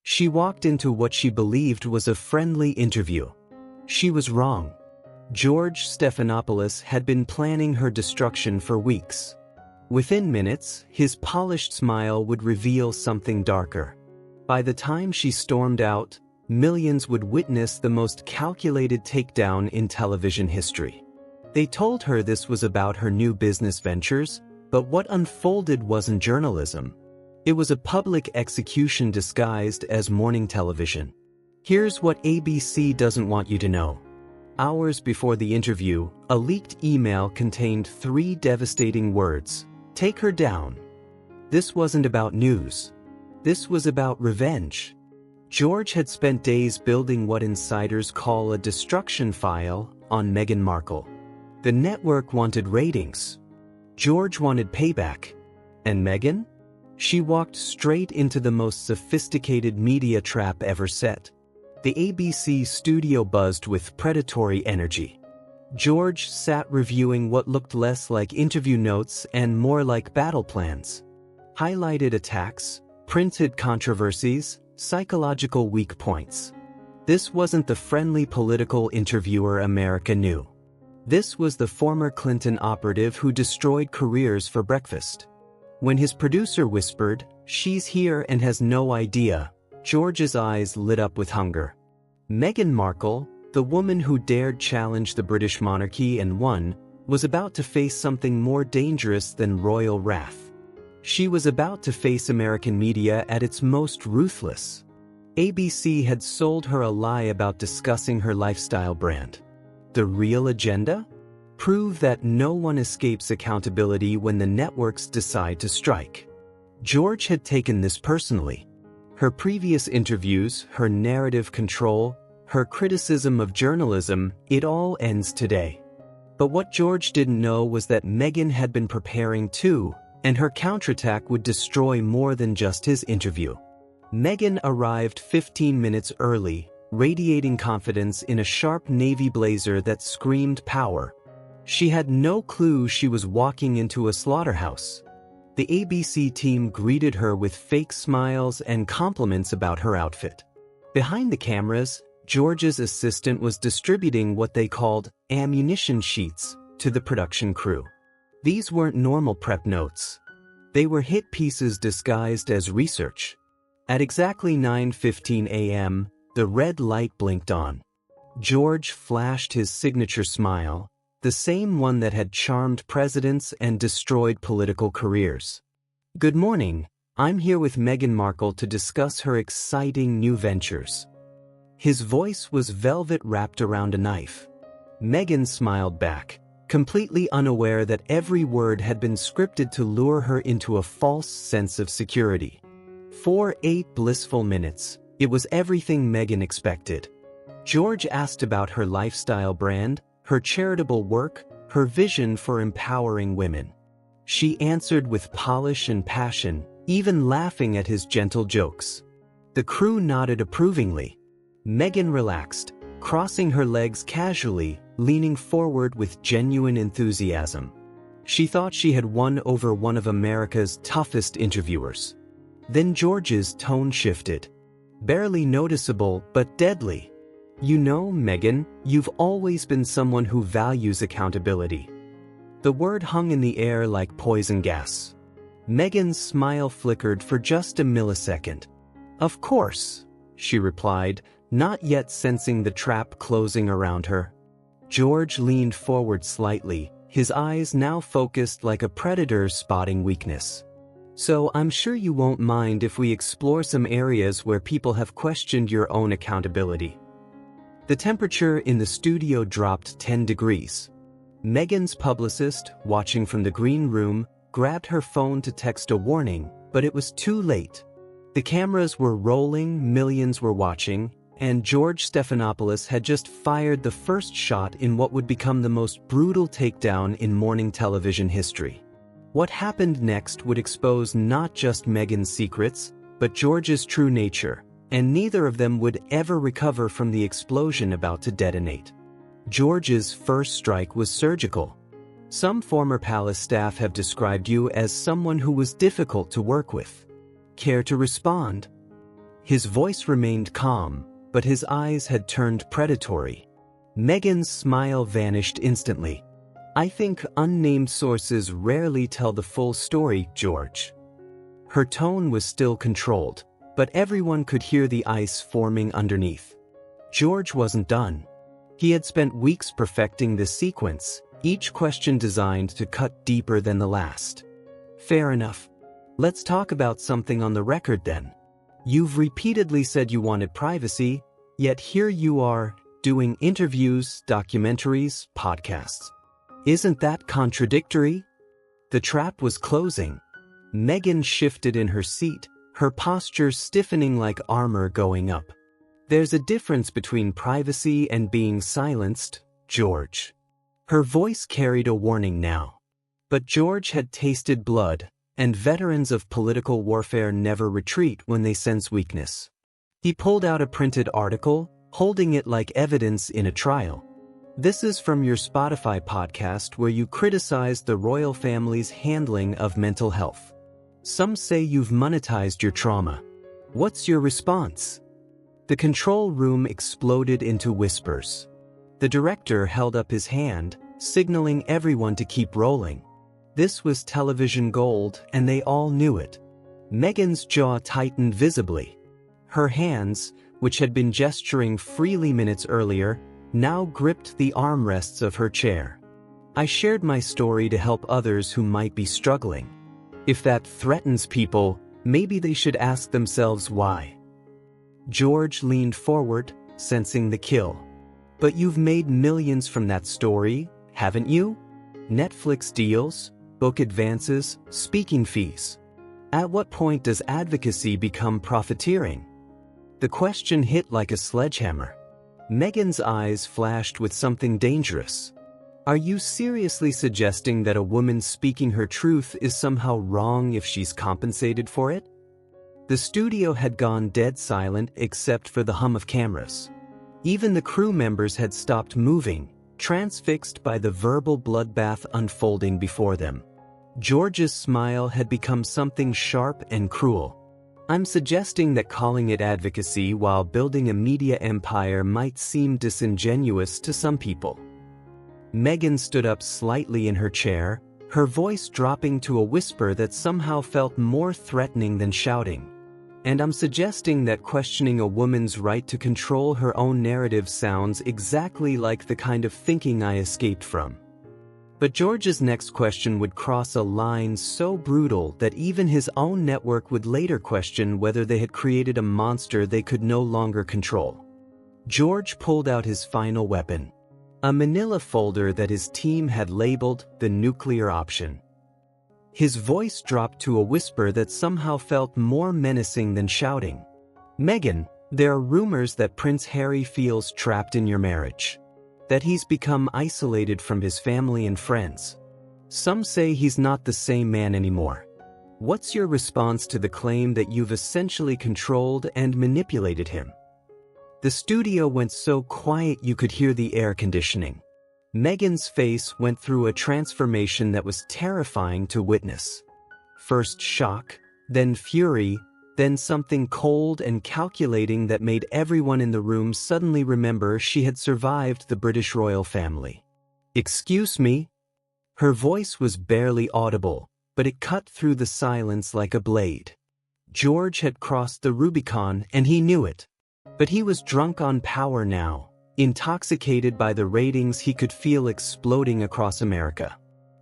She walked into what she believed was a friendly interview. She was wrong. George Stephanopoulos had been planning her destruction for weeks. Within minutes, his polished smile would reveal something darker. By the time she stormed out, millions would witness the most calculated takedown in television history. They told her this was about her new business ventures, but what unfolded wasn't journalism. It was a public execution disguised as morning television. Here's what ABC doesn't want you to know. Hours before the interview, a leaked email contained 3 devastating words: "Take her down." This wasn't about news. This was about revenge. George had spent days building what insiders call a destruction file on Meghan Markle. The network wanted ratings. George wanted payback. And Meghan? She walked straight into the most sophisticated media trap ever set. The ABC studio buzzed with predatory energy. George sat reviewing what looked less like interview notes and more like battle plans. Highlighted attacks, printed controversies, psychological weak points. This wasn't the friendly political interviewer America knew. This was the former Clinton operative who destroyed careers for breakfast. When his producer whispered, "She's here and has no idea," George's eyes lit up with hunger. Meghan Markle, the woman who dared challenge the British monarchy and won, was about to face something more dangerous than royal wrath. She was about to face American media at its most ruthless. ABC had sold her a lie about discussing her lifestyle brand. The real agenda? Prove that no one escapes accountability when the networks decide to strike. George had taken this personally. Her previous interviews, her narrative control, her criticism of journalism, it all ends today. But what George didn't know was that Meghan had been preparing too, and her counterattack would destroy more than just his interview. Meghan arrived 15 minutes early, radiating confidence in a sharp navy blazer that screamed power. She had no clue she was walking into a slaughterhouse. The ABC team greeted her with fake smiles and compliments about her outfit. Behind the cameras, George's assistant was distributing what they called ammunition sheets to the production crew. These weren't normal prep notes. They were hit pieces disguised as research. At exactly 9:15 a.m., the red light blinked on. George flashed his signature smile, the same one that had charmed presidents and destroyed political careers. "Good morning, I'm here with Meghan Markle to discuss her exciting new ventures." His voice was velvet wrapped around a knife. Meghan smiled back, completely unaware that every word had been scripted to lure her into a false sense of security. For 8 blissful minutes, it was everything Meghan expected. George asked about her lifestyle brand, her charitable work, her vision for empowering women. She answered with polish and passion, even laughing at his gentle jokes. The crew nodded approvingly. Meghan relaxed, crossing her legs casually, leaning forward with genuine enthusiasm. She thought she had won over one of America's toughest interviewers. Then George's tone shifted. Barely noticeable, but deadly. "You know, Meghan, you've always been someone who values accountability." The word hung in the air like poison gas. Meghan's smile flickered for just a millisecond. "Of course," she replied, not yet sensing the trap closing around her. George leaned forward slightly, his eyes now focused like a predator spotting weakness. "So I'm sure you won't mind if we explore some areas where people have questioned your own accountability." The temperature in the studio dropped 10 degrees. Meghan's publicist, watching from the green room, grabbed her phone to text a warning, but it was too late. The cameras were rolling, millions were watching, and George Stephanopoulos had just fired the first shot in what would become the most brutal takedown in morning television history. What happened next would expose not just Meghan's secrets, but George's true nature, and neither of them would ever recover from the explosion about to detonate. George's first strike was surgical. Some former palace staff have described you as someone who was difficult to work with. Care to respond? His voice remained calm, but his eyes had turned predatory. Meghan's smile vanished instantly. "I think unnamed sources rarely tell the full story, George." Her tone was still controlled, but everyone could hear the ice forming underneath. George wasn't done. He had spent weeks perfecting this sequence, each question designed to cut deeper than the last. "Fair enough. Let's talk about something on the record then. You've repeatedly said you wanted privacy, yet here you are, doing interviews, documentaries, podcasts. Isn't that contradictory?" The trap was closing. Meghan shifted in her seat, her posture stiffening like armor going up. "There's a difference between privacy and being silenced, George." Her voice carried a warning now. But George had tasted blood, and veterans of political warfare never retreat when they sense weakness. He pulled out a printed article, holding it like evidence in a trial. "This is from your Spotify podcast where you criticized the royal family's handling of mental health. Some say you've monetized your trauma. What's your response?" The control room exploded into whispers. The director held up his hand, signaling everyone to keep rolling. This was television gold, and they all knew it. Meghan's jaw tightened visibly. Her hands, which had been gesturing freely minutes earlier, now gripped the armrests of her chair. "I shared my story to help others who might be struggling. If that threatens people, maybe they should ask themselves why." George leaned forward, sensing the kill. "But you've made millions from that story, haven't you? Netflix deals, book advances, speaking fees. At what point does advocacy become profiteering?" The question hit like a sledgehammer. Meghan's eyes flashed with something dangerous. "Are you seriously suggesting that a woman speaking her truth is somehow wrong if she's compensated for it?" The studio had gone dead silent except for the hum of cameras. Even the crew members had stopped moving, transfixed by the verbal bloodbath unfolding before them. George's smile had become something sharp and cruel. "I'm suggesting that calling it advocacy while building a media empire might seem disingenuous to some people." Meghan stood up slightly in her chair, her voice dropping to a whisper that somehow felt more threatening than shouting. "And I'm suggesting that questioning a woman's right to control her own narrative sounds exactly like the kind of thinking I escaped from." But George's next question would cross a line so brutal that even his own network would later question whether they had created a monster they could no longer control. George pulled out his final weapon, a manila folder that his team had labeled the nuclear option. His voice dropped to a whisper that somehow felt more menacing than shouting. "Meghan, there are rumors that Prince Harry feels trapped in your marriage. That he's become isolated from his family and friends. Some say he's not the same man anymore. What's your response to the claim that you've essentially controlled and manipulated him?" The studio went so quiet you could hear the air conditioning. Meghan's face went through a transformation that was terrifying to witness. First shock, then fury, then something cold and calculating that made everyone in the room suddenly remember she had survived the British royal family. "Excuse me?" Her voice was barely audible, but it cut through the silence like a blade. George had crossed the Rubicon and he knew it. But he was drunk on power now, intoxicated by the ratings he could feel exploding across America.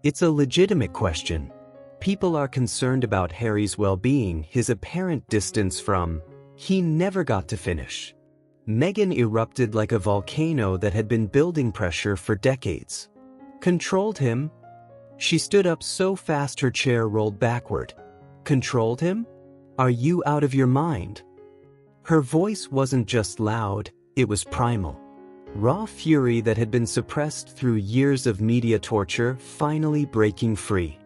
"It's a legitimate question. People are concerned about Harry's well-being, his apparent distance from..." He never got to finish. Meghan erupted like a volcano that had been building pressure for decades. "Controlled him?" She stood up so fast her chair rolled backward. "Controlled him? Are you out of your mind?" Her voice wasn't just loud, it was primal. Raw fury that had been suppressed through years of media torture finally breaking free.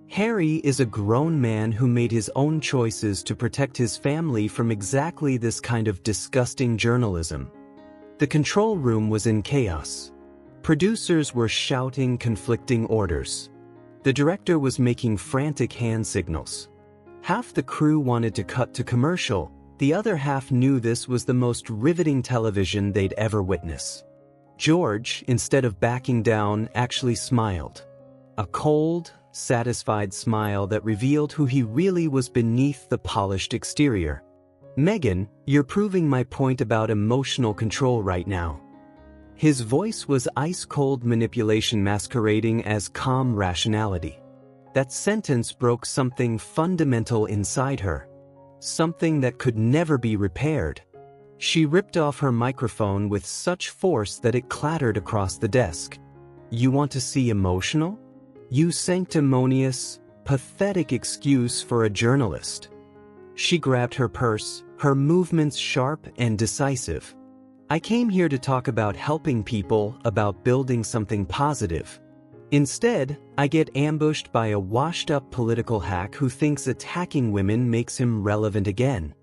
Harry is a grown man who made his own choices to protect his family from exactly this kind of disgusting journalism. The control room was in chaos. Producers were shouting conflicting orders. The director was making frantic hand signals. Half the crew wanted to cut to commercial, The other half knew this was the most riveting television they'd ever witness. George, instead of backing down, actually smiled. A cold, satisfied smile that revealed who he really was beneath the polished exterior. "Meghan, you're proving my point about emotional control right now." His voice was ice-cold manipulation masquerading as calm rationality. That sentence broke something fundamental inside her. Something that could never be repaired. She ripped off her microphone with such force that it clattered across the desk. "You want to see emotional? You sanctimonious, pathetic excuse for a journalist." She grabbed her purse, her movements sharp and decisive. "I came here to talk about helping people, about building something positive. Instead, I get ambushed by a washed-up political hack who thinks attacking women makes him relevant again."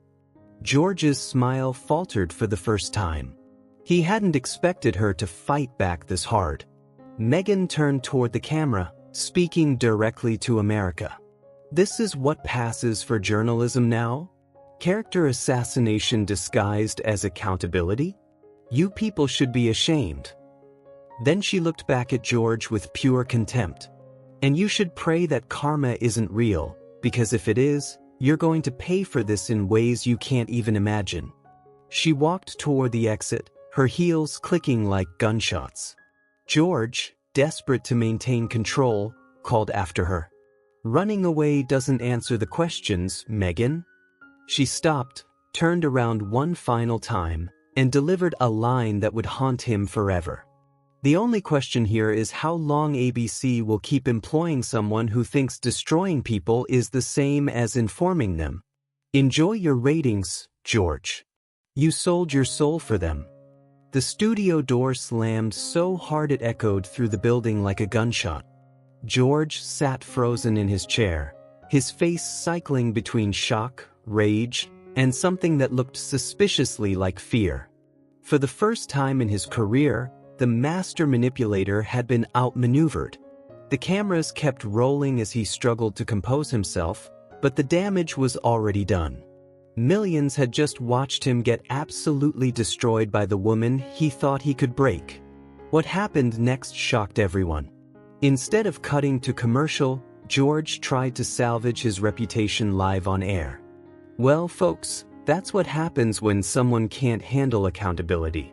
George's smile faltered for the first time. He hadn't expected her to fight back this hard. Meghan turned toward the camera, speaking directly to America. "This is what passes for journalism now? Character assassination disguised as accountability? You people should be ashamed." Then she looked back at George with pure contempt. "And you should pray that karma isn't real, because if it is, you're going to pay for this in ways you can't even imagine." She walked toward the exit, her heels clicking like gunshots. George, desperate to maintain control, called after her. "Running away doesn't answer the questions, Meghan." She stopped, turned around one final time, and delivered a line that would haunt him forever. "The only question here is how long ABC will keep employing someone who thinks destroying people is the same as informing them. Enjoy your ratings, George. You sold your soul for them." The studio door slammed so hard it echoed through the building like a gunshot. George sat frozen in his chair, his face cycling between shock, rage, and something that looked suspiciously like fear. For the first time in his career, the master manipulator had been outmaneuvered. The cameras kept rolling as he struggled to compose himself, but the damage was already done. Millions had just watched him get absolutely destroyed by the woman he thought he could break. What happened next shocked everyone. Instead of cutting to commercial, George tried to salvage his reputation live on air. Well, folks, that's what happens when someone can't handle accountability.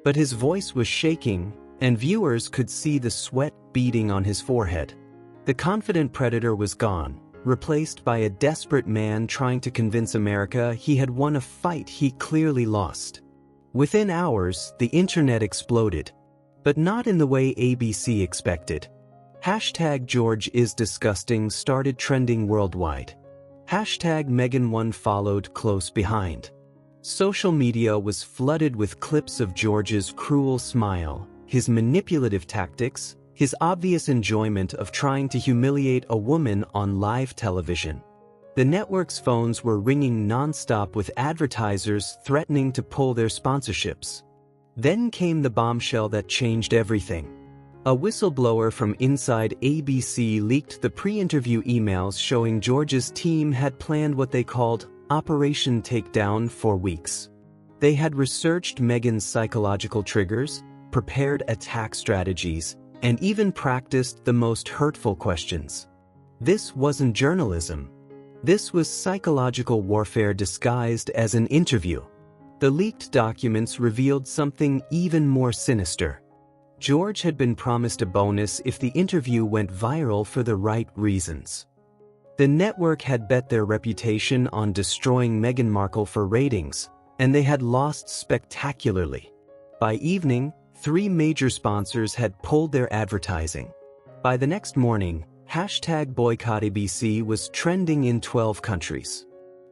But his voice was shaking, and viewers could see the sweat beading on his forehead. The confident predator was gone, replaced by a desperate man trying to convince America he had won a fight he clearly lost. Within hours, the internet exploded. But not in the way ABC expected. #GeorgeIsDisgusting started trending worldwide. #Meghan1 followed close behind. Social media was flooded with clips of George's cruel smile, his manipulative tactics, his obvious enjoyment of trying to humiliate a woman on live television. The network's phones were ringing nonstop with advertisers threatening to pull their sponsorships. Then came the bombshell that changed everything. A whistleblower from inside ABC leaked the pre-interview emails showing George's team had planned what they called Operation Takedown for weeks. They had researched Meghan's psychological triggers, prepared attack strategies, and even practiced the most hurtful questions. This wasn't journalism. This was psychological warfare disguised as an interview. The leaked documents revealed something even more sinister. George had been promised a bonus if the interview went viral for the right reasons. The network had bet their reputation on destroying Meghan Markle for ratings, and they had lost spectacularly. By evening, 3 major sponsors had pulled their advertising. By the next morning, #BoycottABC was trending in 12 countries.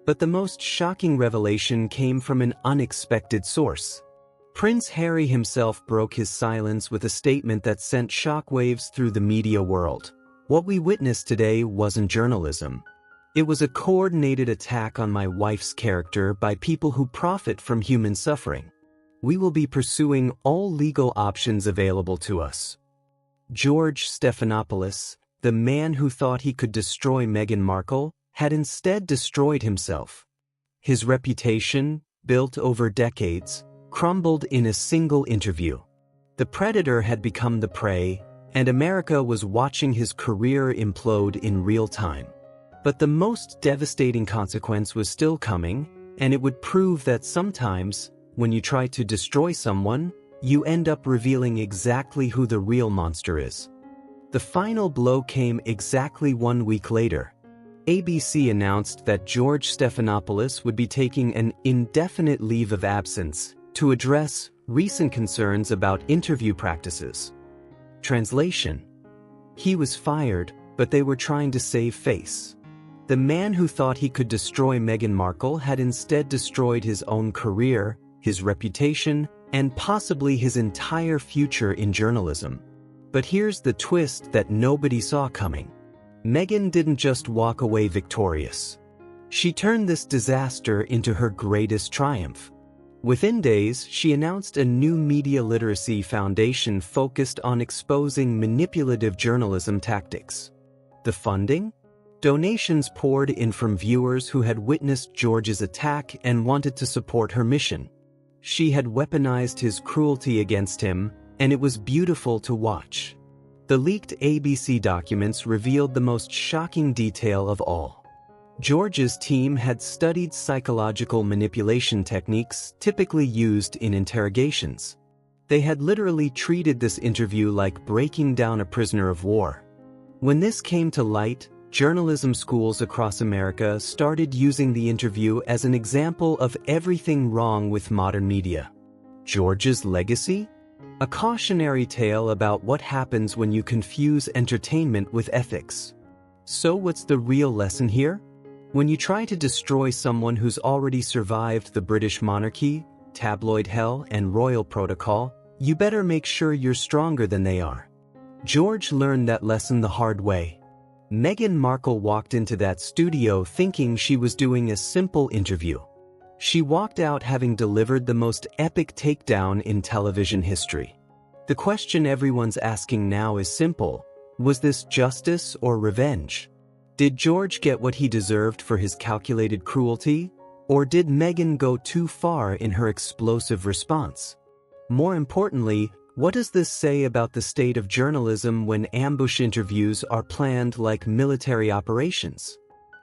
But the most shocking revelation came from an unexpected source. Prince Harry himself broke his silence with a statement that sent shockwaves through the media world. What we witnessed today wasn't journalism. It was a coordinated attack on my wife's character by people who profit from human suffering. We will be pursuing all legal options available to us. George Stephanopoulos, the man who thought he could destroy Meghan Markle, had instead destroyed himself. His reputation, built over decades, crumbled in a single interview. The predator had become the prey, and America was watching his career implode in real time. But the most devastating consequence was still coming, and it would prove that sometimes, when you try to destroy someone, you end up revealing exactly who the real monster is. The final blow came exactly 1 week later. ABC announced that George Stephanopoulos would be taking an indefinite leave of absence to address recent concerns about interview practices. Translation: he was fired, but they were trying to save face. The man who thought he could destroy Meghan Markle had instead destroyed his own career, his reputation, and possibly his entire future in journalism. But here's the twist that nobody saw coming. Meghan didn't just walk away victorious. She turned this disaster into her greatest triumph. Within days, she announced a new media literacy foundation focused on exposing manipulative journalism tactics. The funding? Donations poured in from viewers who had witnessed George's attack and wanted to support her mission. She had weaponized his cruelty against him, and it was beautiful to watch. The leaked ABC documents revealed the most shocking detail of all. George's team had studied psychological manipulation techniques typically used in interrogations. They had literally treated this interview like breaking down a prisoner of war. When this came to light, journalism schools across America started using the interview as an example of everything wrong with modern media. George's legacy? A cautionary tale about what happens when you confuse entertainment with ethics. So what's the real lesson here? When you try to destroy someone who's already survived the British monarchy, tabloid hell, and royal protocol, you better make sure you're stronger than they are. George learned that lesson the hard way. Meghan Markle walked into that studio thinking she was doing a simple interview. She walked out having delivered the most epic takedown in television history. The question everyone's asking now is simple: was this justice or revenge? Did George get what he deserved for his calculated cruelty, or did Meghan go too far in her explosive response? More importantly, what does this say about the state of journalism when ambush interviews are planned like military operations?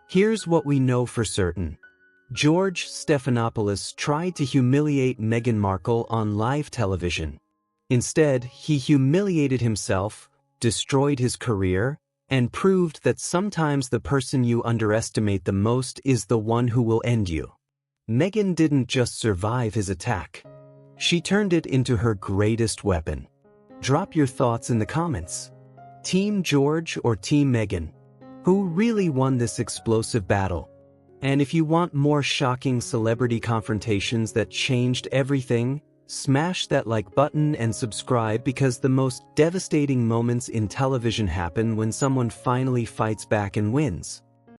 Here's what we know for certain. George Stephanopoulos tried to humiliate Meghan Markle on live television. Instead, he humiliated himself, destroyed his career, and proved that sometimes the person you underestimate the most is the one who will end you. Meghan didn't just survive his attack. She turned it into her greatest weapon. Drop your thoughts in the comments. Team George or Team Meghan? Who really won this explosive battle? And if you want more shocking celebrity confrontations that changed everything, smash that like button and subscribe, because the most devastating moments in television happen when someone finally fights back and wins.